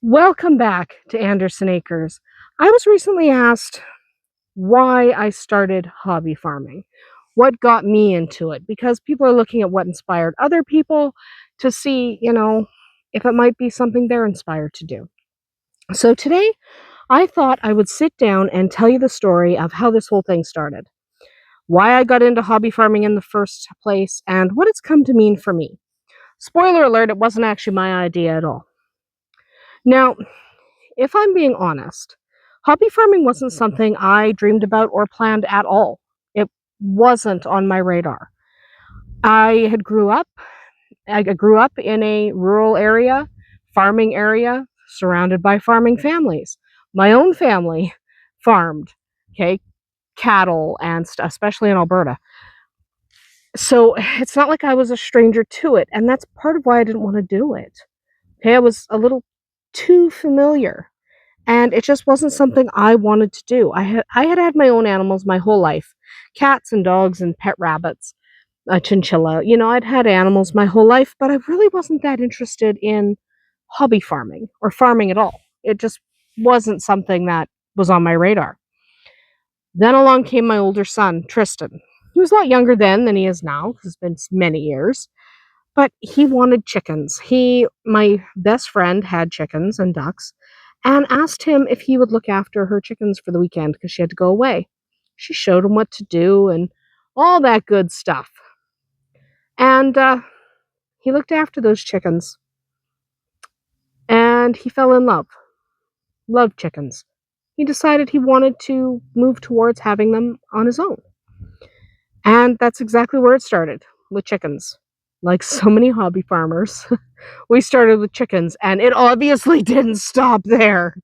Welcome back to Andersen Acres. I was recently asked why I started hobby farming, what got me into it, because people are looking at what inspired other people to see, if it might be something they're inspired to do. So today, I thought I would sit down and tell you the story of how this whole thing started, why I got into hobby farming in the first place, and what it's come to mean for me. Spoiler alert, it wasn't actually my idea at all. Now, if I'm being honest, hobby farming wasn't something I dreamed about or planned at all. It wasn't on my radar. I grew up in a rural area, farming area, surrounded by farming families. My own family farmed, okay, cattle and especially in Alberta. So it's not like I was a stranger to it, and that's part of why I didn't want to do it. Okay, I was a little too familiar. And it just wasn't something I wanted to do. I had my own animals my whole life, cats and dogs and pet rabbits, a chinchilla. I'd had animals my whole life, but I really wasn't that interested in hobby farming or farming at all. It just wasn't something that was on my radar. Then along came my older son, Tristan. He was a lot younger then than he is now. It's been many years, but he wanted chickens. My best friend had chickens and ducks and asked him if he would look after her chickens for the weekend because she had to go away. She showed him what to do and all that good stuff. And he looked after those chickens and he fell in love. Loved chickens. He decided he wanted to move towards having them on his own. And that's exactly where it started, with chickens. Like so many hobby farmers, we started with chickens, and it obviously didn't stop there.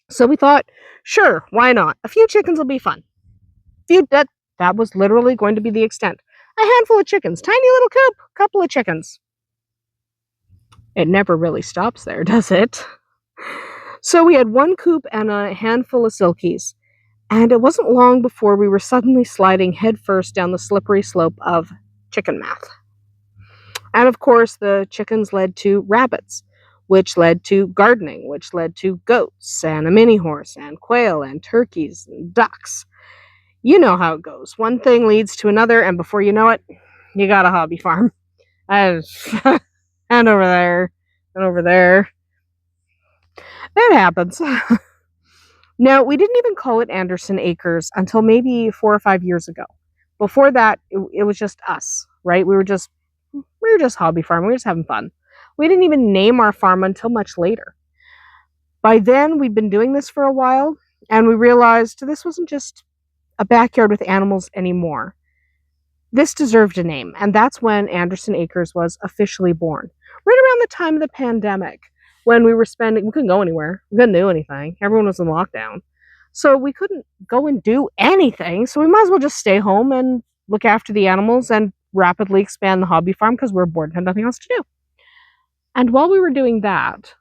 So we thought, sure, why not? A few chickens will be fun. That was literally going to be the extent. A handful of chickens, tiny little coop, couple of chickens. It never really stops there, does it? So we had one coop and a handful of silkies. And it wasn't long before we were suddenly sliding headfirst down the slippery slope of chicken math. And of course, the chickens led to rabbits, which led to gardening, which led to goats and a mini horse and quail and turkeys and ducks. You know how it goes. One thing leads to another, and before you know it, you got a hobby farm. And over there, and over there. That happens. Now, we didn't even call it Andersen Acres until maybe 4 or 5 years ago. Before that, it was just us, right? We were just hobby farming. We were just having fun. We didn't even name our farm until much later. By then, we'd been doing this for a while, and we realized this wasn't just a backyard with animals anymore. This deserved a name, and that's when Andersen Acres was officially born. Right around the time of the pandemic, when we couldn't go anywhere, we couldn't do anything. Everyone was in lockdown. So we couldn't go and do anything, so we might as well just stay home and look after the animals and rapidly expand the hobby farm because we were bored and had nothing else to do. And while we were doing that,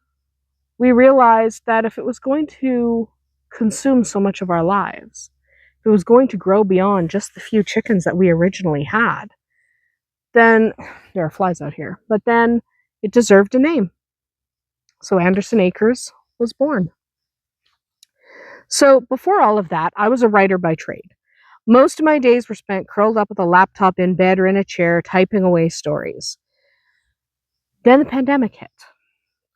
we realized that if it was going to consume so much of our lives, if it was going to grow beyond just the few chickens that we originally had, then there are flies out here, but then it deserved a name. So Andersen Acres was born. So before all of that, I was a writer by trade. Most of my days were spent curled up with a laptop in bed or in a chair, typing away stories. Then the pandemic hit.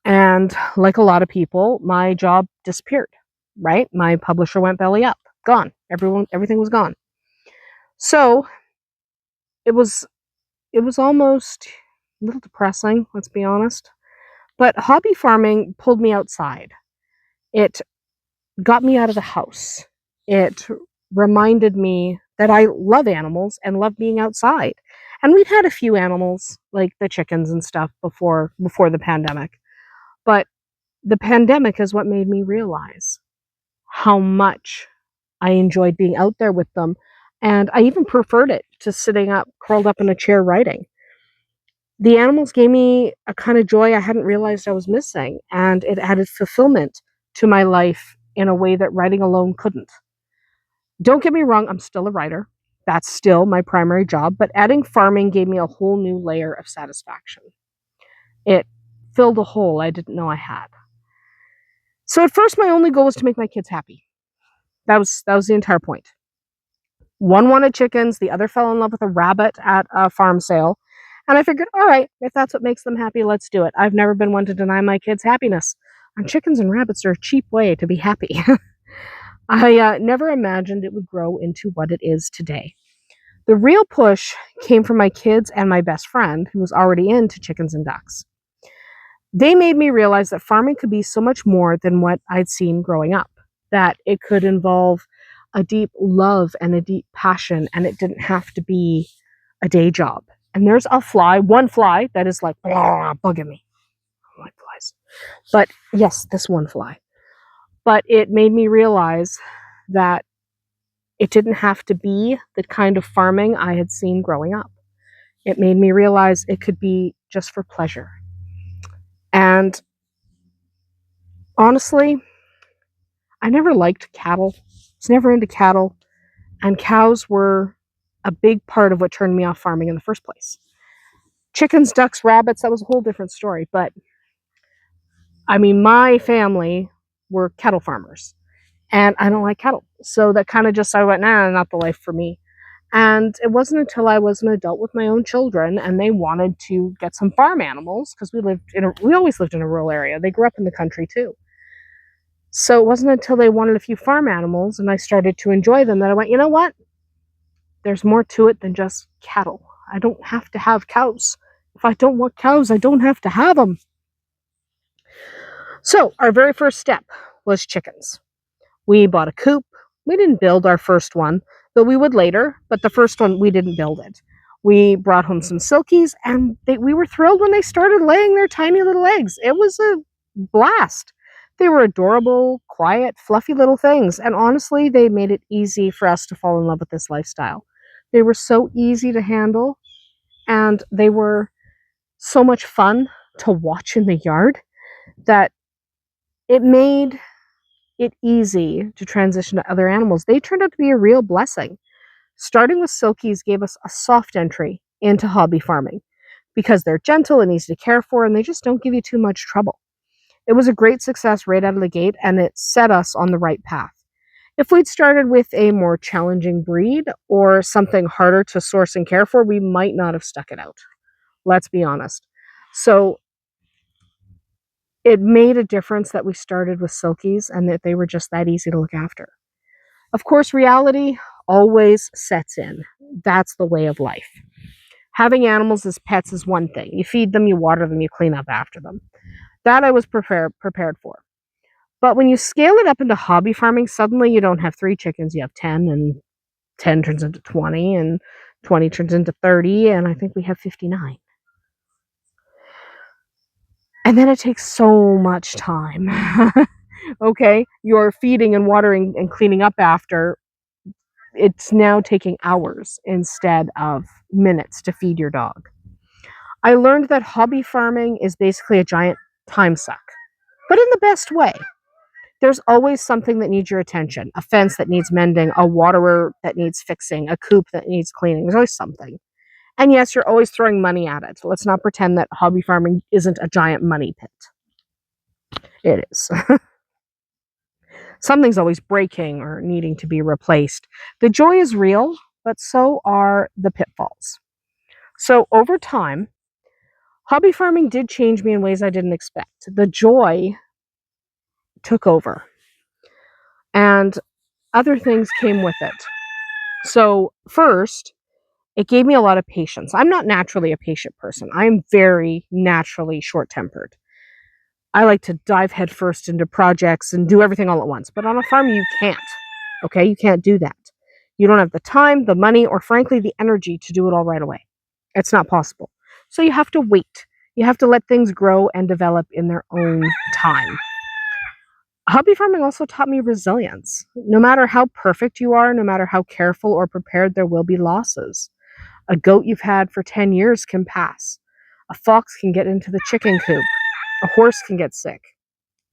And like a lot of people, my job disappeared, right? My publisher went belly up, gone. Everything was gone. So it was almost a little depressing, let's be honest. But hobby farming pulled me outside. It got me out of the house. It reminded me that I love animals and love being outside. And we'd had a few animals, like the chickens and stuff, before the pandemic. But the pandemic is what made me realize how much I enjoyed being out there with them. And I even preferred it to sitting up, curled up in a chair writing. The animals gave me a kind of joy I hadn't realized I was missing, and it added fulfillment to my life in a way that writing alone couldn't. Don't get me wrong, I'm still a writer. That's still my primary job, but adding farming gave me a whole new layer of satisfaction. It filled a hole I didn't know I had. So at first, my only goal was to make my kids happy. That was the entire point. One wanted chickens, the other fell in love with a rabbit at a farm sale. And I figured, all right, if that's what makes them happy, let's do it. I've never been one to deny my kids happiness. And chickens and rabbits are a cheap way to be happy. I never imagined it would grow into what it is today. The real push came from my kids and my best friend, who was already into chickens and ducks. They made me realize that farming could be so much more than what I'd seen growing up, that it could involve a deep love and a deep passion, and it didn't have to be a day job. And there's one fly that is like bugging me. I don't like flies. But yes, this one fly. But it made me realize that it didn't have to be the kind of farming I had seen growing up. It made me realize it could be just for pleasure. And honestly, I never liked cattle. I was never into cattle. And cows were a big part of what turned me off farming in the first place. Chickens, ducks, rabbits, that was a whole different story. But I mean, my family were cattle farmers, and I don't like cattle. So that kind of just, I went, nah, not the life for me. And it wasn't until I was an adult with my own children and they wanted to get some farm animals, because we always lived in a rural area. They grew up in the country too. So it wasn't until they wanted a few farm animals and I started to enjoy them that I went, you know what? There's more to it than just cattle. I don't have to have cows. If I don't want cows, I don't have to have them. So our very first step was chickens. We bought a coop. We didn't build our first one, though we would later, but the first one, we didn't build it. We brought home some silkies, and we were thrilled when they started laying their tiny little eggs. It was a blast. They were adorable, quiet, fluffy little things, and honestly, they made it easy for us to fall in love with this lifestyle. They were so easy to handle, and they were so much fun to watch in the yard that it made it easy to transition to other animals. They turned out to be a real blessing. Starting with silkies gave us a soft entry into hobby farming because they're gentle and easy to care for, and they just don't give you too much trouble. It was a great success right out of the gate, and it set us on the right path. If we'd started with a more challenging breed or something harder to source and care for, we might not have stuck it out. Let's be honest. So it made a difference that we started with silkies and that they were just that easy to look after. Of course, reality always sets in. That's the way of life. Having animals as pets is one thing. You feed them, you water them, you clean up after them. That I was prepared for. But when you scale it up into hobby farming, suddenly you don't have 3 chickens, you have 10, and 10 turns into 20, and 20 turns into 30, and I think we have 59. And then it takes so much time. Okay, you're feeding and watering and cleaning up after. It's now taking hours instead of minutes to feed your dog. I learned that hobby farming is basically a giant time suck, but in the best way. There's always something that needs your attention. A fence that needs mending, a waterer that needs fixing, a coop that needs cleaning. There's always something. And yes, you're always throwing money at it. Let's not pretend that hobby farming isn't a giant money pit. It is. Something's always breaking or needing to be replaced. The joy is real, but so are the pitfalls. So over time, hobby farming did change me in ways I didn't expect. The joy took over, and other things came with it. So first, it gave me a lot of patience. I'm not naturally a patient person. I'm very naturally short-tempered. I like to dive headfirst into projects and do everything all at once. But on a farm, you can't. Okay? You can't do that. You don't have the time, the money, or frankly, the energy to do it all right away. It's not possible. So you have to wait. You have to let things grow and develop in their own time. Hobby farming also taught me resilience. No matter how perfect you are, no matter how careful or prepared, there will be losses. A goat you've had for 10 years can pass. A fox can get into the chicken coop. A horse can get sick.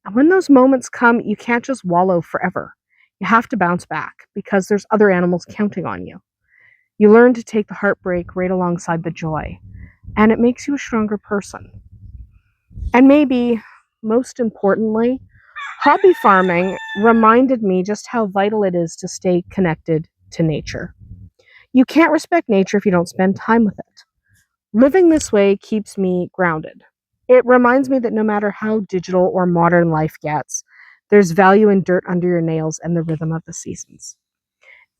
And when those moments come, you can't just wallow forever. You have to bounce back because there's other animals counting on you. You learn to take the heartbreak right alongside the joy, and it makes you a stronger person. And maybe most importantly, hobby farming reminded me just how vital it is to stay connected to nature. You can't respect nature if you don't spend time with it. Living this way keeps me grounded. It reminds me that no matter how digital or modern life gets, there's value in dirt under your nails and the rhythm of the seasons.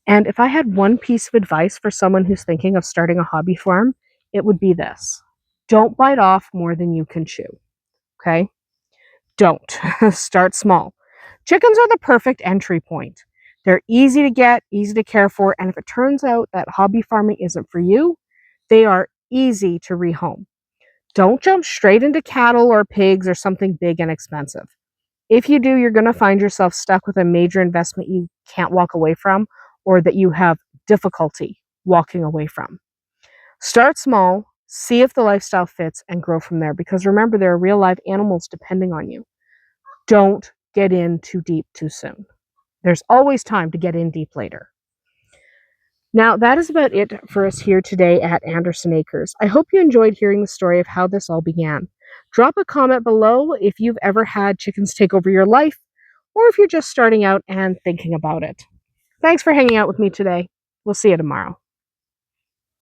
And if I had one piece of advice for someone who's thinking of starting a hobby farm, it would be this: don't bite off more than you can chew. Okay? Don't. Start small. Chickens are the perfect entry point. They're easy to get, easy to care for, and if it turns out that hobby farming isn't for you, they are easy to rehome. Don't jump straight into cattle or pigs or something big and expensive. If you do, you're going to find yourself stuck with a major investment you can't walk away from or that you have difficulty walking away from. Start small, see if the lifestyle fits, and grow from there because remember, there are real live animals depending on you. Don't get in too deep too soon. There's always time to get in deep later. Now, that is about it for us here today at Andersen Acres. I hope you enjoyed hearing the story of how this all began. Drop a comment below if you've ever had chickens take over your life, or if you're just starting out and thinking about it. Thanks for hanging out with me today. We'll see you tomorrow.